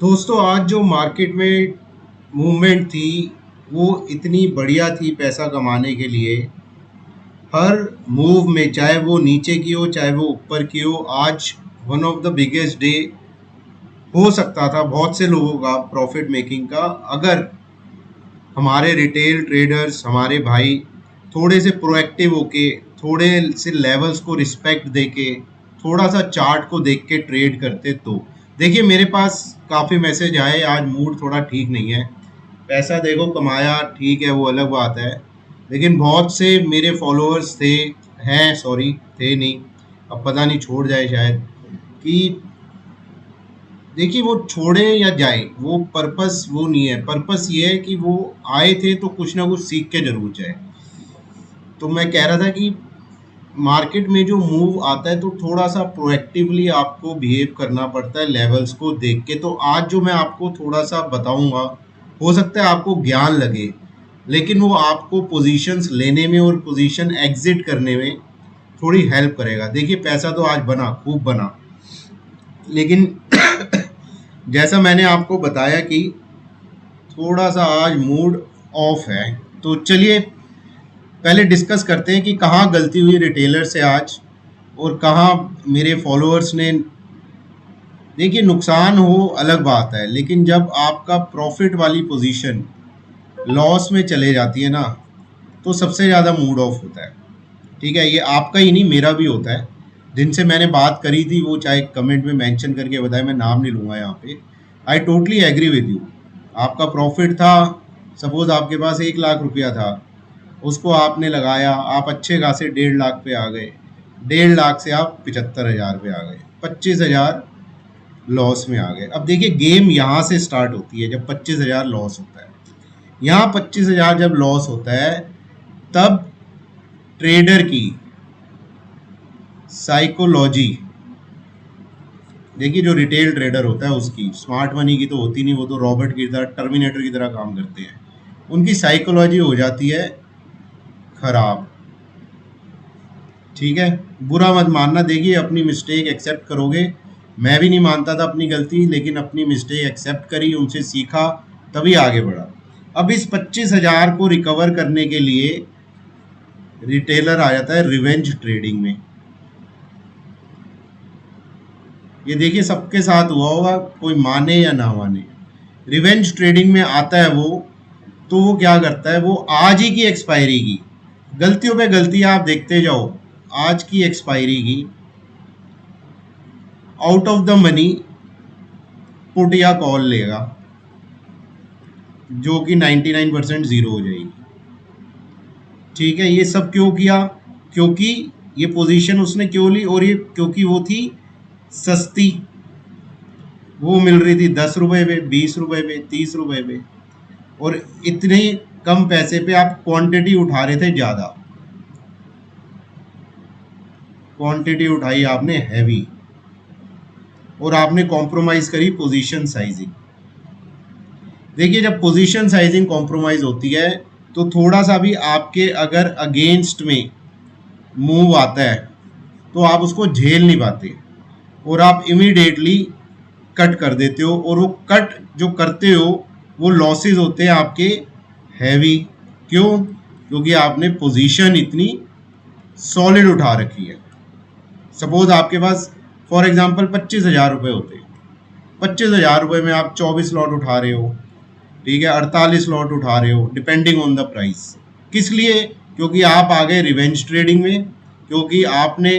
दोस्तों आज जो मार्केट में मूवमेंट थी वो इतनी बढ़िया थी पैसा कमाने के लिए। हर मूव में चाहे वो नीचे की हो चाहे वो ऊपर की हो, आज one of the biggest day हो सकता था बहुत से लोगों का प्रॉफिट मेकिंग का, अगर हमारे रिटेल ट्रेडर्स हमारे भाई थोड़े से प्रोएक्टिव होके, थोड़े से लेवल्स को रिस्पेक्ट देके, थोड़ा सा चार्ट को देख के ट्रेड करते। तो देखिए मेरे पास काफ़ी मैसेज आए, आज मूड थोड़ा ठीक नहीं है। पैसा देखो कमाया ठीक है, वो अलग बात है, लेकिन बहुत से मेरे फॉलोअर्स थे, हैं सॉरी, थे नहीं, अब पता नहीं छोड़ जाए शायद, कि देखिए वो छोड़े या जाए, वो पर्पस वो नहीं है। पर्पस ये है कि वो आए थे तो कुछ ना कुछ सीख के जरूर जाए। तो मैं कह रहा था कि मार्केट में जो मूव आता है तो थोड़ा सा प्रोएक्टिवली आपको बिहेव करना पड़ता है लेवल्स को देख के। तो आज जो मैं आपको थोड़ा सा बताऊंगा, हो सकता है आपको ज्ञान लगे, लेकिन वो आपको पोजीशंस लेने में और पोजीशन एग्जिट करने में थोड़ी हेल्प करेगा। देखिए पैसा तो आज बना, खूब बना, लेकिन जैसा मैंने आपको बताया कि थोड़ा सा आज मूड ऑफ है। तो चलिए पहले डिस्कस करते हैं कि कहाँ गलती हुई रिटेलर से आज, और कहाँ मेरे फॉलोअर्स ने। देखिए नुकसान हो अलग बात है, लेकिन जब आपका प्रॉफिट वाली पोजीशन लॉस में चले जाती है ना, तो सबसे ज़्यादा मूड ऑफ होता है। ठीक है, ये आपका ही नहीं मेरा भी होता है। जिनसे मैंने बात करी थी वो चाहे कमेंट में मेंशन करके बताए, मैं नाम नहीं लूँगा यहाँ पे। I totally agree with you. आपका प्रॉफिट था, सपोज आपके पास 1 लाख रुपया था, उसको आपने लगाया, आप अच्छे खासे 1.5 लाख पे आ गए, 1.5 लाख से आप 75,000 पे आ गए, 25,000 लॉस में आ गए। अब देखिए गेम यहाँ से स्टार्ट होती है जब 25,000 लॉस होता है। यहाँ 25,000 जब लॉस होता है, तब ट्रेडर की साइकोलॉजी, देखिए जो रिटेल ट्रेडर होता है उसकी, स्मार्ट मनी की तो होती नहीं, वो तो रॉबर्ट की तरह, टर्मिनेटर की तरह काम करते हैं, उनकी साइकोलॉजी हो जाती है खराब। ठीक है, बुरा मत मानना। देखिए अपनी मिस्टेक एक्सेप्ट करोगे, मैं भी नहीं मानता था अपनी गलती, लेकिन अपनी मिस्टेक एक्सेप्ट करी, उनसे सीखा, तभी आगे बढ़ा। अब इस 25,000 को रिकवर करने के लिए रिटेलर आ जाता है रिवेंज ट्रेडिंग में। ये देखिए सबके साथ हुआ होगा, कोई माने या ना माने, रिवेंज ट्रेडिंग में आता है वो। तो वो क्या करता है, वो आज ही की एक्सपायरी की, गलतियों पे गलतियां आप देखते जाओ, आज की एक्सपायरी की out of the money put या कॉल लेगा, जो कि 99% जीरो हो जाएगी। ठीक है, ये सब क्यों किया? क्योंकि ये पोजीशन उसने क्यों ली, और ये क्योंकि वो थी सस्ती, वो मिल रही थी 10 रुपए पे, 20 रुपए पे, 30 रुपए पे, और इतने कम पैसे पे आप क्वांटिटी उठा रहे थे ज़्यादा, क्वांटिटी उठाई आपने हैवी, और आपने कॉम्प्रोमाइज करी पोजीशन साइजिंग। देखिए जब पोजीशन साइजिंग कॉम्प्रोमाइज होती है तो थोड़ा सा भी आपके अगर अगेंस्ट में मूव आता है तो आप उसको झेल नहीं पाते, और आप इमीडिएटली कट कर देते हो, और वो कट जो करते हो वो लॉसेस होते हैं आपके हैवी। क्यों? क्योंकि आपने पोजीशन इतनी सॉलिड उठा रखी है। सपोज आपके पास फॉर एग्जांपल 25,000 रुपये होते, 25,000 रुपये में आप 24 लॉट उठा रहे हो, ठीक है, 48 लॉट उठा रहे हो, डिपेंडिंग ऑन द प्राइस। किस लिए? क्योंकि आप आ गए रिवेंज ट्रेडिंग में, क्योंकि आपने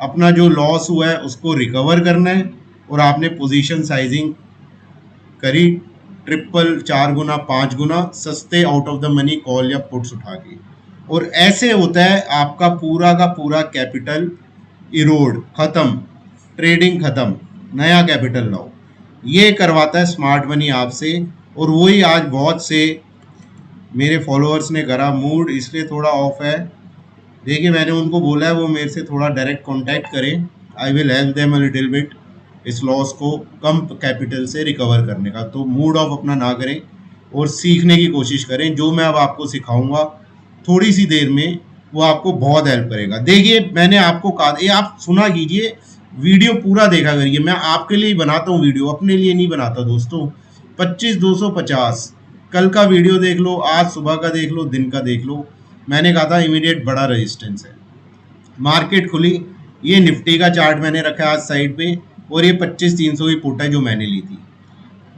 अपना जो लॉस हुआ है उसको रिकवर करना है, और आपने पोजीशन साइजिंग करी ट्रिपल, 4 गुना, 5 गुना सस्ते out of the money call या पुट्स उठा के। और ऐसे होता है आपका पूरा का पूरा कैपिटल इरोड, खत्म, ट्रेडिंग खत्म, नया कैपिटल लाओ। ये करवाता है स्मार्ट मनी आपसे, और वही आज बहुत से मेरे फॉलोअर्स ने करा। मूड इसलिए थोड़ा ऑफ है, देखिए मैंने उनको बोला है वो मेरे से थोड़ा डायरेक्ट कांटेक्ट करें, I will help them a little bit इस लॉस को कम कैपिटल से रिकवर करने का। तो मूड ऑफ अपना ना करें और सीखने की कोशिश करें। जो मैं अब आपको सिखाऊंगा थोड़ी सी देर में, वो आपको बहुत हेल्प करेगा। देखिए मैंने आपको कहा, ये आप सुना कीजिए, वीडियो पूरा देखा करिए, मैं आपके लिए ही बनाता हूँ वीडियो, अपने लिए नहीं बनाता दोस्तों। 25,250 कल का वीडियो देख लो, आज सुबह का देख लो, दिन का देख लो, मैंने कहा था इमीडिएट बड़ा रेजिस्टेंस है। मार्केट खुली, ये निफ्टी का चार्ट मैंने रखा है आज साइड पे, और ये 25,300 की पुट है जो मैंने ली थी।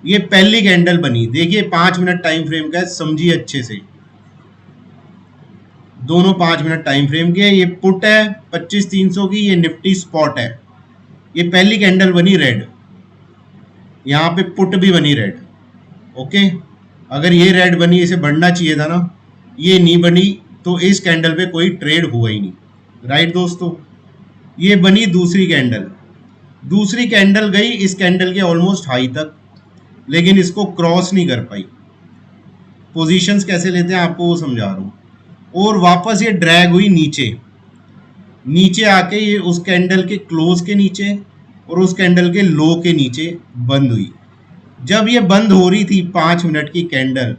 ये पहली कैंडल बनी, देखिए 5 मिनट टाइम फ्रेम का है, समझिए अच्छे से, दोनों 5 मिनट टाइम फ्रेम के। ये पुट है 25,300 की, ये निफ्टी स्पॉट है। ये पहली कैंडल बनी रेड, यहाँ पे पुट भी बनी रेड। ओके, अगर ये रेड बनी, इसे बढ़ना चाहिए था ना, ये नहीं बनी तो इस कैंडल पे कोई ट्रेड हुआ ही नहीं, राइट दोस्तों। ये बनी दूसरी कैंडल, दूसरी कैंडल गई इस कैंडल के ऑलमोस्ट हाई तक, लेकिन इसको क्रॉस नहीं कर पाई। पोजीशंस कैसे लेते हैं आपको वो समझा रहा हूँ। और वापस ये ड्रैग हुई नीचे, नीचे आके ये उस कैंडल के क्लोज के नीचे और उस कैंडल के लो के नीचे बंद हुई। जब ये बंद हो रही थी 5 मिनट की कैंडल,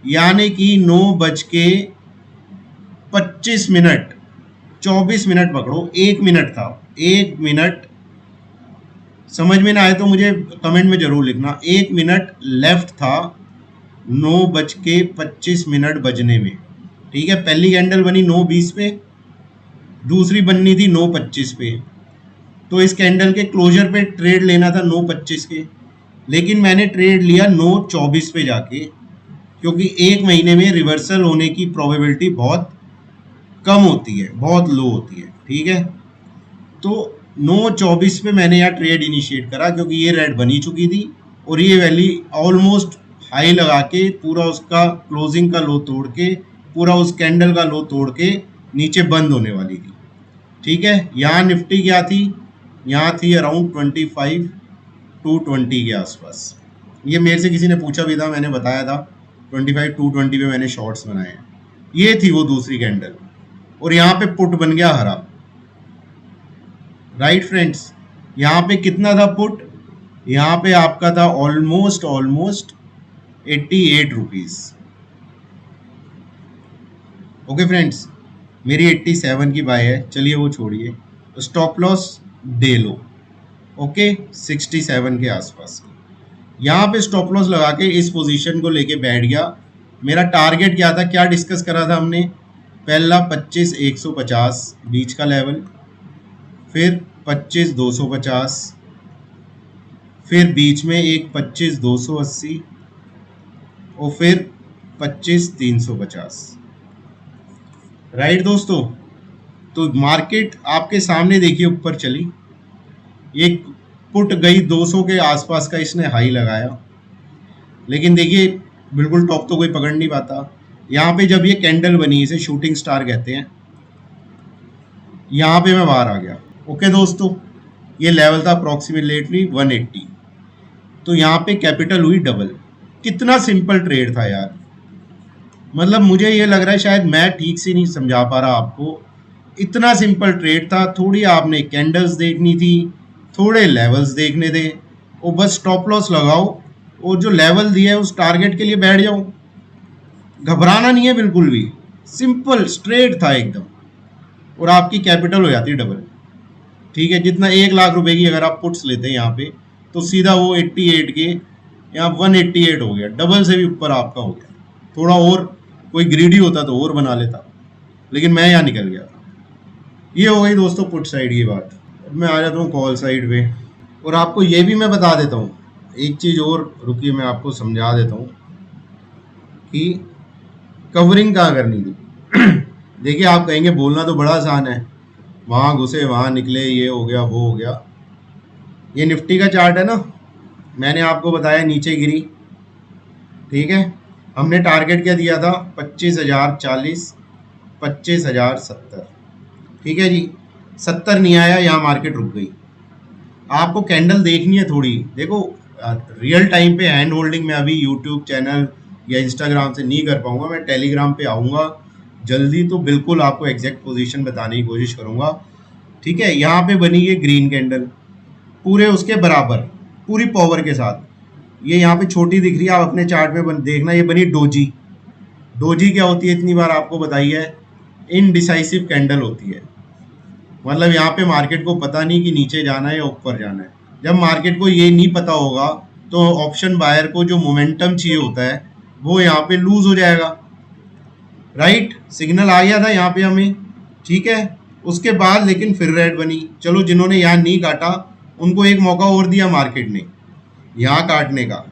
यानी कि 9:25, 24 मिनट पकड़ो, 1 मिनट था, 1 मिनट, समझ में ना आए तो मुझे कमेंट में जरूर लिखना। 1 मिनट लेफ्ट था 9:25 बजने में, ठीक है। पहली कैंडल बनी 9:20 पे, दूसरी बननी थी 9:25 पे, तो इस कैंडल के क्लोजर पे ट्रेड लेना था 9:25 के, लेकिन मैंने ट्रेड लिया 9:24 पे जाके, क्योंकि एक महीने में रिवर्सल होने की प्रोबेबिलिटी बहुत कम होती है, बहुत लो होती है, ठीक है। तो 9:24 पे मैंने यहाँ ट्रेड इनिशिएट करा, क्योंकि ये रेड बनी चुकी थी और ये वैली ऑलमोस्ट हाई लगा के पूरा उसका क्लोजिंग का लो तोड़ के, पूरा उस कैंडल का लो तोड़ के नीचे बंद होने वाली थी, ठीक है। यहाँ निफ्टी क्या थी, यहाँ थी अराउंड 25,220 के आसपास। ये मेरे से किसी ने पूछा भी था, मैंने बताया था 25,220 पे मैंने शॉर्ट्स बनाए हैं। ये थी वो दूसरी कैंडल, और यहाँ पे पुट बन गया हरा, राइट फ्रेंड्स। यहाँ पे कितना था पुट, यहाँ पे आपका था ऑलमोस्ट 88 रुपीज़। ओके फ्रेंड्स, मेरी 87 की बाय है, चलिए वो छोड़िए, स्टॉप लॉस दे लो, ओके 67 के आसपास। यहाँ पे स्टॉप लॉस लगा के इस पोजीशन को लेके बैठ गया। मेरा टारगेट क्या था, क्या डिस्कस करा था हमने, पहला 25,150 बीच का लेवल, फिर 25,250, फिर बीच में एक 25,280 और फिर 25,350, राइट दोस्तों। तो मार्केट आपके सामने देखिए ऊपर चली, एक पुट गई 200 के आसपास का इसने हाई लगाया, लेकिन देखिए बिल्कुल टॉप तो कोई पकड़ नहीं पाता। यहाँ पे जब ये कैंडल बनी, इसे शूटिंग स्टार कहते हैं, यहाँ पे मैं बाहर आ गया। ओके दोस्तों, ये लेवल था अप्रॉक्सीमेटली 180, तो यहाँ पे कैपिटल हुई डबल। कितना सिंपल ट्रेड था यार, मतलब मुझे ये लग रहा है शायद मैं ठीक से नहीं समझा पा रहा आपको, इतना सिंपल ट्रेड था। थोड़ी आपने कैंडल्स देखनी थी, थोड़े लेवल्स देखने थे, और बस स्टॉप लॉस लगाओ और जो लेवल दिया है उस टारगेट के लिए बैठ जाओ, घबराना नहीं है बिल्कुल भी, सिंपल स्ट्रेट था एकदम, और आपकी कैपिटल हो जाती है डबल, ठीक है। जितना 1 लाख रुपए की अगर आप पुट्स लेते हैं यहाँ पे, तो सीधा वो 88 के यहाँ 188 हो गया, डबल से भी ऊपर आपका हो गया। थोड़ा और कोई ग्रीडी होता तो और बना लेता, लेकिन मैं यहाँ निकल गया था। ये हो गई दोस्तों पुट साइड की बात। अब मैं आ जाता हूँ कॉल साइड पे, और आपको ये भी मैं बता देता हूँ एक चीज़ और, रुकिए मैं आपको समझा देता हूँ कि कवरिंग कहाँ करनी थी। देखिए आप कहेंगे बोलना तो बड़ा आसान है, वहाँ घुसे वहाँ निकले, ये हो गया वो हो गया। ये निफ्टी का चार्ट है ना, मैंने आपको बताया नीचे गिरी, ठीक है। हमने टारगेट क्या दिया था, 25,040, 25,070, ठीक है जी। 70 नहीं आया, यहाँ मार्केट रुक गई। आपको कैंडल देखनी है थोड़ी, देखो रियल टाइम पे हैंड होल्डिंग में अभी यूट्यूब चैनल या इंस्टाग्राम से नहीं कर पाऊंगा, मैं टेलीग्राम पे आऊँगा जल्दी, तो बिल्कुल आपको एग्जैक्ट पोजीशन बताने की कोशिश करूँगा, ठीक है। यहाँ पे बनी ये ग्रीन कैंडल पूरे उसके बराबर, पूरी पावर के साथ। ये यहाँ पे छोटी दिख रही है, आप अपने चार्ट में देखना, ये बनी डोजी। डोजी क्या होती है, इतनी बार आपको बताई है, इनडिसाइसिव कैंडल होती है, मतलब यहाँ पे मार्केट को पता नहीं कि नीचे जाना है या ऊपर जाना है। जब मार्केट को ये नहीं पता होगा तो ऑप्शन बायर को जो मोमेंटम चाहिए होता है वो यहाँ पे लूज हो जाएगा। राइट, सिग्नल आ गया था यहाँ पे हमें, ठीक है। उसके बाद लेकिन फिर रेड बनी। चलो, जिन्होंने यहाँ नहीं काटा उनको एक मौका और दिया मार्केट ने यहाँ काटने का,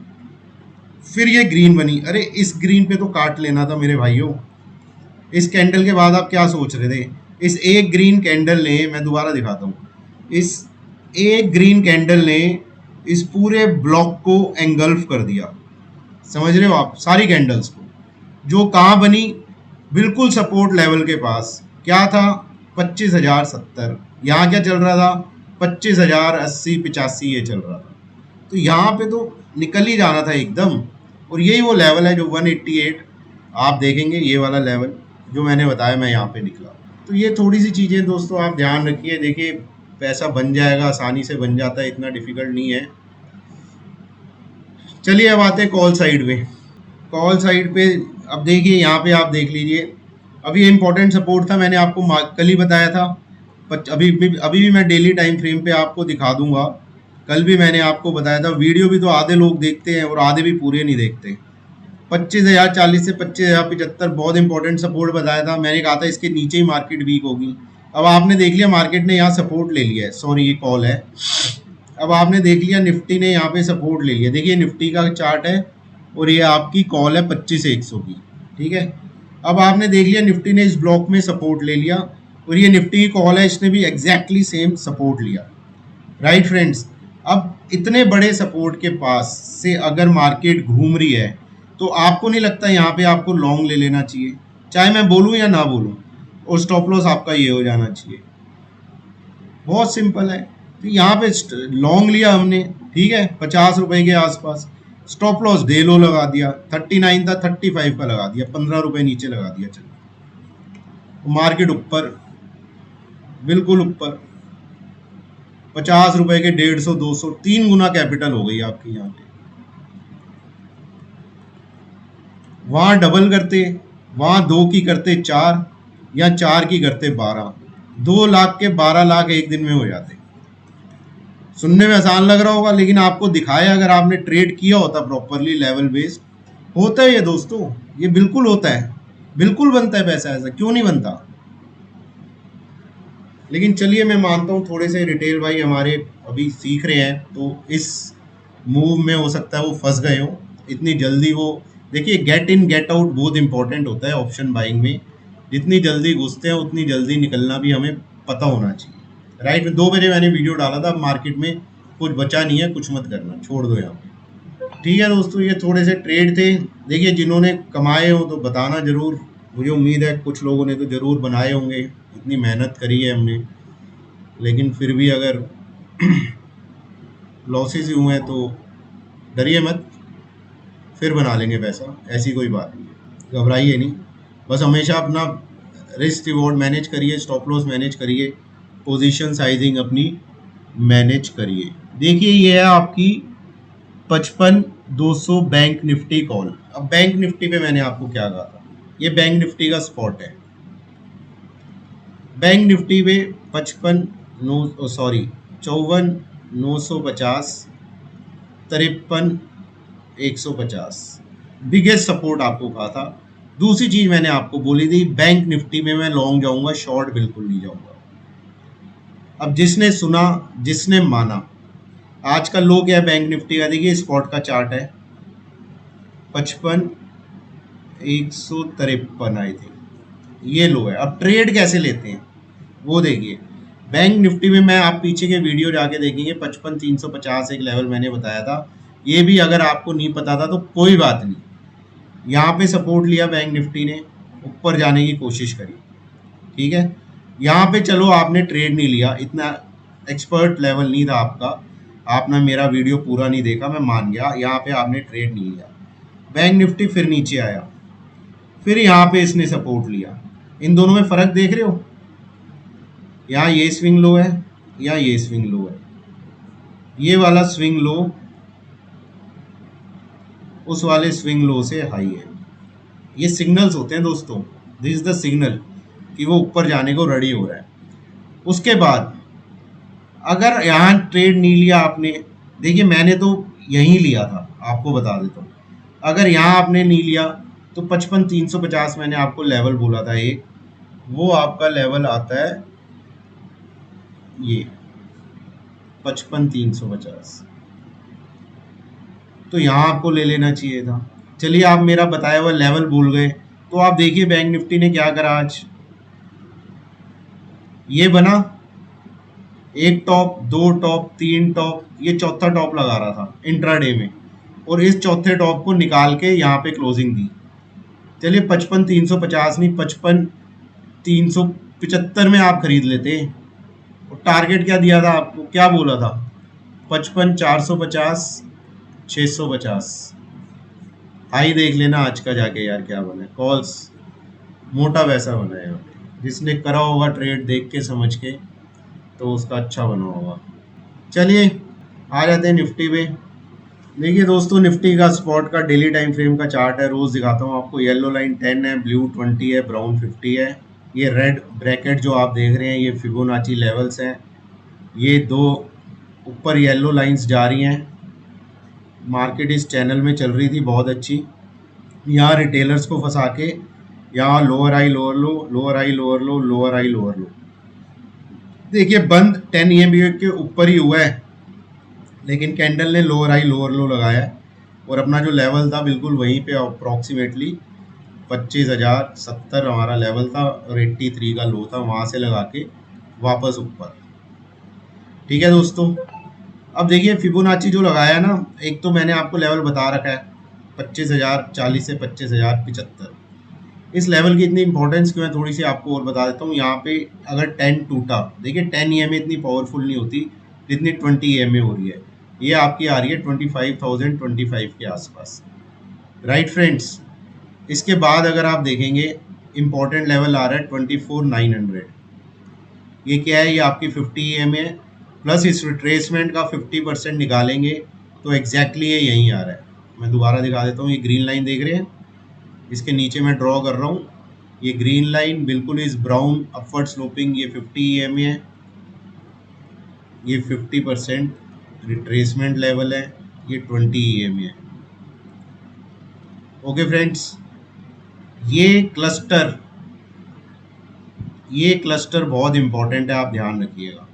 फिर ये ग्रीन बनी। अरे इस ग्रीन पे तो काट लेना था मेरे भाइयों। इस कैंडल के बाद आप क्या सोच रहे थे? इस एक ग्रीन कैंडल ने, मैं दोबारा दिखाता हूँ, इस एक ग्रीन कैंडल ने इस पूरे ब्लॉक को एंगल्फ कर दिया। समझ रहे हो आप? सारी कैंडल्स को, जो कहाँ बनी, बिल्कुल सपोर्ट लेवल के पास। क्या था? 25,070। यहाँ क्या चल रहा था? 25,080 85 ये चल रहा था। तो यहाँ पे तो निकल ही जाना था एकदम। और यही वो लेवल है जो 188, आप देखेंगे ये वाला लेवल जो मैंने बताया, मैं यहाँ पे निकला। तो ये थोड़ी सी चीज़ें दोस्तों आप ध्यान रखिए। देखिए, पैसा बन जाएगा, आसानी से बन जाता है, इतना डिफिकल्ट नहीं है। चलिए अब आते हैं कॉल साइड पे। कॉल साइड पे अब देखिए, यहाँ पे आप देख लीजिए, अभी ये इंपॉर्टेंट सपोर्ट था, मैंने आपको कल ही बताया था। अभी भी मैं डेली टाइम फ्रेम पे आपको दिखा दूंगा। कल भी मैंने आपको बताया था। वीडियो भी तो आधे लोग देखते हैं और आधे भी पूरे नहीं देखते। 25,040 से 25,075 बहुत इंपॉर्टेंट सपोर्ट बताया था। मैंने कहा था इसके नीचे ही मार्केट वीक होगी। अब आपने देख लिया मार्केट ने यहाँ सपोर्ट ले लिया है। सॉरी, ये कॉल है। अब आपने देख लिया निफ्टी ने यहाँ पे सपोर्ट ले लिया। देखिए निफ्टी का चार्ट है और ये आपकी कॉल है 25,100 की, ठीक है। अब आपने देख लिया निफ्टी ने इस ब्लॉक में सपोर्ट ले लिया और ये निफ्टी की कॉल है, इसने भी एग्जैक्टली सेम सपोर्ट लिया। राइट फ्रेंड्स, अब इतने बड़े सपोर्ट के पास से अगर मार्केट घूम रही है तो आपको नहीं लगता यहाँ पे आपको लॉन्ग ले लेना चाहिए, चाहे मैं बोलूँ या ना बोलूँ, और स्टॉप लॉस आपका ये हो जाना चाहिए। बहुत सिंपल है। तो यहाँ पे लॉन्ग लिया हमने, ठीक है, 50 रुपए के आसपास। स्टॉप लॉस डे लो लगा दिया, 39 था, 35 का लगा दिया, 15 रुपए नीचे लगा दिया। चलो, मार्केट ऊपर, बिल्कुल ऊपर, 50 रुपए के 150 200 3 गुना कैपिटल हो गई आपकी यहाँ पे। वहां डबल करते, वहां 2 की करते 4, या 4 की करते 12, 2 लाख के 12 लाख एक दिन में हो जाते। सुनने में आसान लग रहा होगा, लेकिन आपको दिखाया, अगर आपने ट्रेड किया होता प्रॉपरली लेवल बेस्ड, होता है ये दोस्तों, ये बिल्कुल होता है, बिल्कुल बनता है पैसा। ऐसा क्यों नहीं बनता? लेकिन चलिए, मैं मानता हूँ थोड़े से रिटेल भाई हमारे अभी सीख रहे हैं, तो इस मूव में हो सकता है वो फंस गए हो इतनी जल्दी। वो देखिए, गेट इन गेट आउट बहुत इंपॉर्टेंट होता है ऑप्शन बाइंग में। जितनी जल्दी घुसते हैं उतनी जल्दी निकलना भी हमें पता होना चाहिए। राइट, 2 बजे मैंने वीडियो डाला था, मुझे में कुछ बचा नहीं है, कुछ मत करना, छोड़ दो यहाँ पे। ठीक है दोस्तों, ये थोड़े से ट्रेड थे। देखिए, जिन्होंने कमाए हो तो बताना ज़रूर। मुझे उम्मीद है कुछ लोगों ने तो ज़रूर बनाए होंगे, इतनी मेहनत करी है हमने। लेकिन फिर भी अगर लॉसेस हुए हैं तो डरिए मत, फिर बना लेंगे पैसा, ऐसी कोई बात नहीं है, घबराइए नहीं। बस हमेशा अपना रिस्क रिवॉर्ड मैनेज करिए, स्टॉप लॉस मैनेज करिए, पोजीशन साइजिंग अपनी मैनेज करिए। देखिए, ये है आपकी 55,200 बैंक निफ्टी कॉल। अब बैंक निफ्टी पे मैंने आपको क्या कहा था, ये बैंक निफ्टी का स्पॉट है। बैंक निफ्टी पे 54,950, 53,150 बिगेस्ट सपोर्ट आपको कहा था। दूसरी चीज मैंने आपको बोली थी, बैंक निफ्टी में मैं लॉन्ग जाऊंगा, शॉर्ट बिल्कुल नहीं जाऊंगा। अब जिसने सुना, जिसने माना। आज का लो क्या है बैंक निफ्टी का? देखिए, स्पॉट का चार्ट है 55,153 आई थी, ये लो है। अब ट्रेड कैसे लेते हैं वो देखिए। बैंक निफ्टी में मैं, आप पीछे के वीडियो जाके देखेंगे, 55,350 एक लेवल मैंने बताया था। ये भी अगर आपको नहीं पता था तो कोई बात नहीं, यहाँ पे सपोर्ट लिया बैंक निफ्टी ने, ऊपर जाने की कोशिश करी, ठीक है। यहाँ पे चलो आपने ट्रेड नहीं लिया, इतना एक्सपर्ट लेवल नहीं था आपका, आपने मेरा वीडियो पूरा नहीं देखा, मैं मान गया। यहाँ पे आपने ट्रेड नहीं लिया, बैंक निफ्टी फिर नीचे आया, फिर यहाँ पे इसने सपोर्ट लिया। इन दोनों में फर्क देख रहे हो? यहाँ ये स्विंग लो है, यहाँ ये स्विंग लो है। ये वाला स्विंग लो उस वाले स्विंग लो से हाई है। ये सिग्नल्स होते हैं दोस्तों, दिस इज द सिग्नल कि वो ऊपर जाने को रेडी हो रहा है। उसके बाद अगर यहाँ ट्रेड नहीं लिया आपने, देखिए मैंने तो यहीं लिया था, आपको बता देता हूँ। अगर यहाँ आपने नहीं लिया तो 55,350 मैंने आपको लेवल बोला था एक, वो आपका लेवल आता है ये 55,350, तो यहाँ आपको ले लेना चाहिए था। चलिए आप मेरा बताया हुआ लेवल भूल गए, तो आप देखिए बैंक निफ्टी ने क्या करा आज, ये बना एक टॉप, दो टॉप, तीन टॉप, ये चौथा टॉप लगा रहा था इंट्राडे में, और इस चौथे टॉप को निकाल के यहाँ पे क्लोजिंग दी। चलिए 55,350 नहीं, 55,375 में आप खरीद लेते। और टारगेट क्या दिया था आपको, क्या बोला था, 55,450, 650। हाई देख लेना आज का जाके यार क्या बना है, कॉल्स मोटा वैसा बना है, जिसने करा होगा ट्रेड देख के समझ के तो उसका अच्छा बना होगा। चलिए आ जाते हैं निफ्टी पे। देखिए दोस्तों, निफ्टी का स्पॉट का डेली टाइम फ्रेम का चार्ट है, रोज दिखाता हूँ आपको। येलो लाइन 10 है, ब्लू 20 है, ब्राउन 50 है। ये रेड ब्रैकेट जो आप देख रहे हैं ये फिबोनाची लेवल्स हैं। ये दो ऊपर येलो लाइंस जा रही हैं। मार्केट इस चैनल में चल रही थी बहुत अच्छी, यहाँ रिटेलर्स को फंसा के यहाँ लोअर हाई लोअर लो, लोअर हाई लोअर लो, लोअर हाई लोअर लो। देखिए बंद 10 EMA के ऊपर ही हुआ है, लेकिन कैंडल ने लोअर हाई लोअर लो लगाया है, और अपना जो लेवल था बिल्कुल वहीं पे अप्रॉक्सीमेटली 25,070 हमारा लेवल था, और 83 का लो था, वहाँ से लगा के वापस ऊपर। ठीक है दोस्तों, अब देखिए फिबोनाची जो लगाया ना, एक तो मैंने आपको लेवल बता रखा है 25,040 से 25,075। इस लेवल की इतनी इंपॉर्टेंस क्यों है थोड़ी सी आपको और बता देता हूँ। यहाँ पे अगर 10 टूटा, देखिए 10 EMA इतनी पावरफुल नहीं होती जितनी 20 EMA हो रही है। ये आपकी आ रही है 25,025 के आसपास, राइट फ्रेंड्स। इसके बाद अगर आप देखेंगे इंपॉर्टेंट लेवल आ रहा है 24,900। ये क्या है, ये आपकी 50 EMA है, प्लस इस रिट्रेसमेंट का 50% निकालेंगे तो एग्जैक्टली ये यहीं आ रहा है। मैं दोबारा दिखा देता हूँ, ये ग्रीन लाइन देख रहे हैं, इसके नीचे मैं ड्रॉ कर रहा हूँ, ये ग्रीन लाइन बिल्कुल इस ब्राउन अपवर्ड स्लोपिंग, ये 50 EMA है, ये 50% रिट्रेसमेंट लेवल है, ये 20 EMA है। ओके फ्रेंड्स, ये क्लस्टर बहुत इंपॉर्टेंट है, आप ध्यान रखिएगा।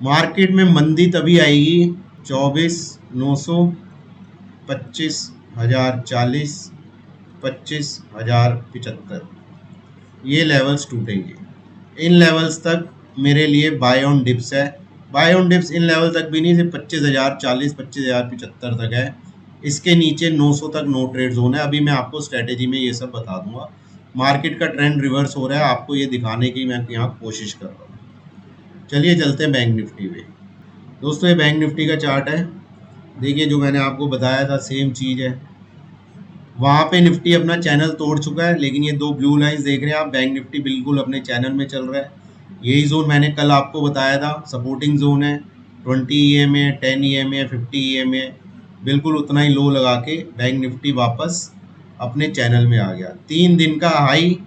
मार्केट में मंदी तभी आएगी 24,900, 25,040, 25,075, ये लेवल्स टूटेंगे। इन लेवल्स तक मेरे लिए बाय ऑन डिप्स है। बाय ऑन डिप्स इन लेवल तक भी नहीं, सिर्फ 25,040, 25,075 तक है। इसके नीचे 900 तक नो ट्रेड जोन है। अभी मैं आपको स्ट्रेटेजी में ये सब बता दूंगा। मार्केट का ट्रेंड रिवर्स हो रहा है, आपको ये दिखाने की मैं यहाँ कोशिश कर रहा हूँ। चलिए चलते हैं बैंक निफ्टी पे। दोस्तों ये बैंक निफ्टी का चार्ट है, देखिए जो मैंने आपको बताया था सेम चीज़ है। वहाँ पे निफ्टी अपना चैनल तोड़ चुका है, लेकिन ये दो ब्लू लाइंस देख रहे हैं आप, बैंक निफ्टी बिल्कुल अपने चैनल में चल रहा है। यही जोन मैंने कल आपको बताया था, सपोर्टिंग जोन है 20 EMA, 10 EMA, 50 EMA, बिल्कुल उतना ही लो लगा के बैंक निफ्टी वापस अपने चैनल में आ गया। 3 दिन का हाई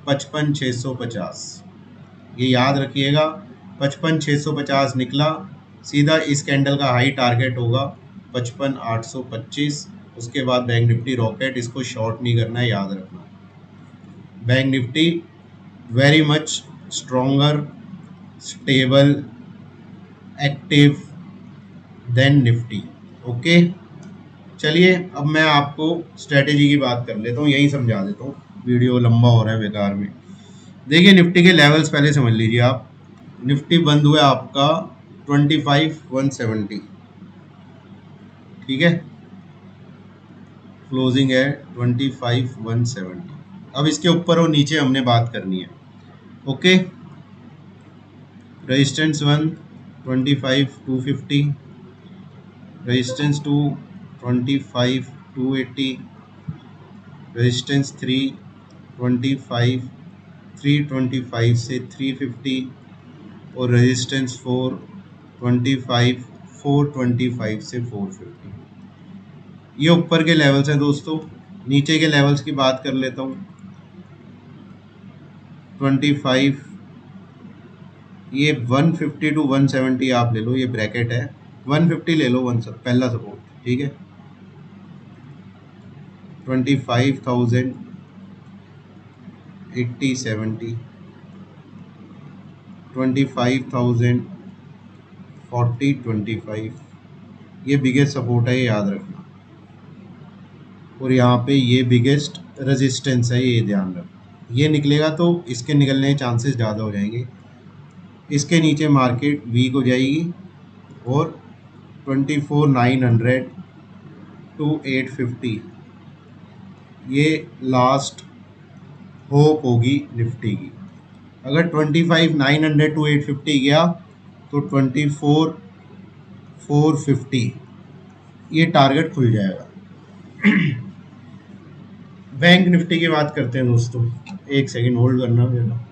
55,650, ये याद रखिएगा। 55,650 निकला, सीधा इस कैंडल का हाई टारगेट होगा 55,825। उसके बाद बैंक निफ्टी रॉकेट, इसको शॉर्ट नहीं करना है, याद रखना। Bank Nifty very much stronger, stable, active than Nifty. Okay, चलिए अब मैं आपको स्ट्रेटेजी की बात कर लेता हूँ, यही समझा देता हूँ, वीडियो लंबा हो रहा है बेकार में। देखिए निफ्टी के लेवल्स पहले समझ लीजिए आप। निफ्टी बंद हुआ आपका 25,170, ठीक है, क्लोजिंग है 25,170। अब इसके ऊपर और नीचे हमने बात करनी है। ओके, रेजिस्टेंस 1 25,250, रेजिस्टेंस 2 25,280, रेजिस्टेंस 3 25 325 से 350, और रेजिस्टेंस 4 25 425 से 450। ये ऊपर के लेवल्स हैं दोस्तों। नीचे के लेवल्स की बात कर लेता हूँ। 25 ये 150 टू 170 आप ले लो, ये ब्रैकेट है, 150 ले लो, पहला सपोर्ट, ठीक है। 25,000, 80, 70, 25,000, 40, 25, ये बिगेस्ट सपोर्ट है, ये याद रखना। और यहाँ पे ये बिगेस्ट रेजिस्टेंस है, ये ध्यान रखना। ये निकलेगा तो इसके निकलने के चांसेस ज़्यादा हो जाएंगे। इसके नीचे मार्केट वीक हो जाएगी और 24,900 टू 850 ये लास्ट होप होगी निफ्टी की। अगर 25,900 टू 850 गया तो 24,450 ये टारगेट खुल जाएगा। बैंक निफ्टी की बात करते हैं दोस्तों, एक सेकंड होल्ड करना मेरा।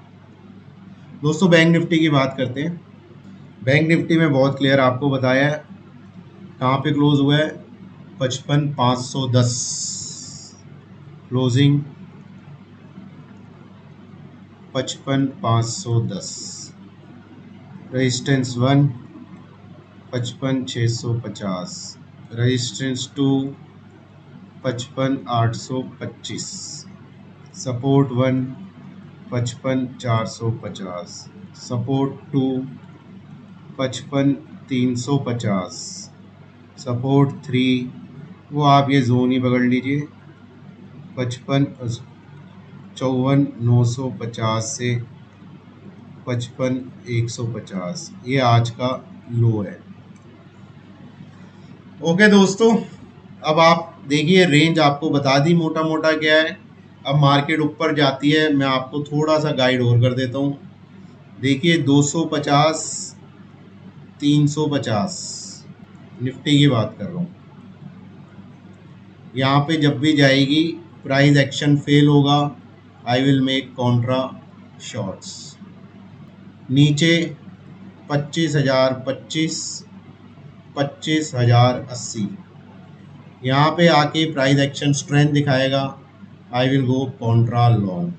दोस्तों बैंक निफ्टी की बात करते हैं। बैंक निफ्टी में बहुत क्लियर आपको बताया है कहाँ पे क्लोज हुआ है, 55,510 closing, 55,510, resistance 1 55,650, resistance 2 55,825, support 1 55,450, support 2 55,350, support 3 वो आप ये जोन ही पकड़ लीजिए 54,950 से 55,150, ये आज का लो है। ओके दोस्तों, अब आप देखिए रेंज आपको बता दी मोटा मोटा क्या है। अब मार्केट ऊपर जाती है, मैं आपको थोड़ा सा गाइड और कर देता हूँ। देखिए 250, 350 निफ्टी की बात कर रहा हूँ। यहाँ पे जब भी जाएगी प्राइस एक्शन फेल होगा, I will make Contra shorts. नीचे 25,025, 25,080 यहाँ पे आके प्राइस एक्शन स्ट्रेंथ दिखाएगा, I will go contra long.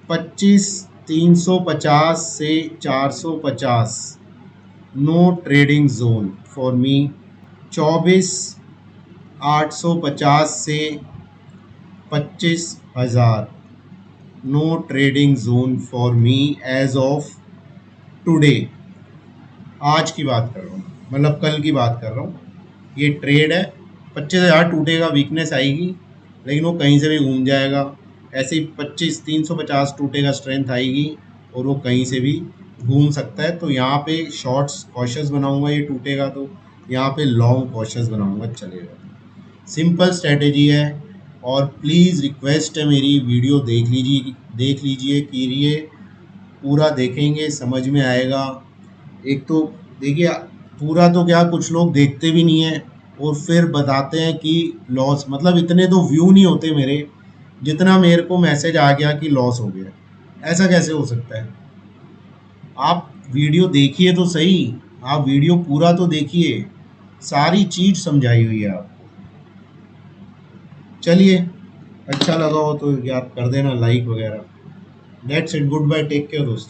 25,350 से 450 no trading zone for me. 24,850 से 25,000 no trading zone for me as of today. आज की बात कर रहा हूँ, मतलब कल की बात कर रहा हूँ। ये ट्रेड है, 25,000 टूटेगा, वीकनेस आएगी, लेकिन वो कहीं से भी घूम जाएगा। ऐसे ही 25,350 टूटेगा, स्ट्रेंथ आएगी और वो कहीं से भी घूम सकता है। तो यहाँ पे शॉर्ट्स कॉशियस बनाऊंगा, ये टूटेगा तो यहाँ पे लॉन्ग कॉशियस बनाऊंगा, चलेगा। सिंपल स्ट्रेटेजी है और प्लीज़ रिक्वेस्ट है मेरी, वीडियो देख लीजिए कीजिए, पूरा देखेंगे समझ में आएगा। एक तो देखिए पूरा तो क्या, कुछ लोग देखते भी नहीं है और फिर बताते हैं कि लॉस, मतलब इतने तो व्यू नहीं होते मेरे जितना मेरे को मैसेज आ गया कि लॉस हो गया। ऐसा कैसे हो सकता है? आप वीडियो देखिए तो सही, आप वीडियो पूरा तो देखिए, सारी चीज समझाई हुई है आपको। चलिए, अच्छा लगा हो तो यार कर देना लाइक वगैरह। That's it, goodbye, take care दोस्तों।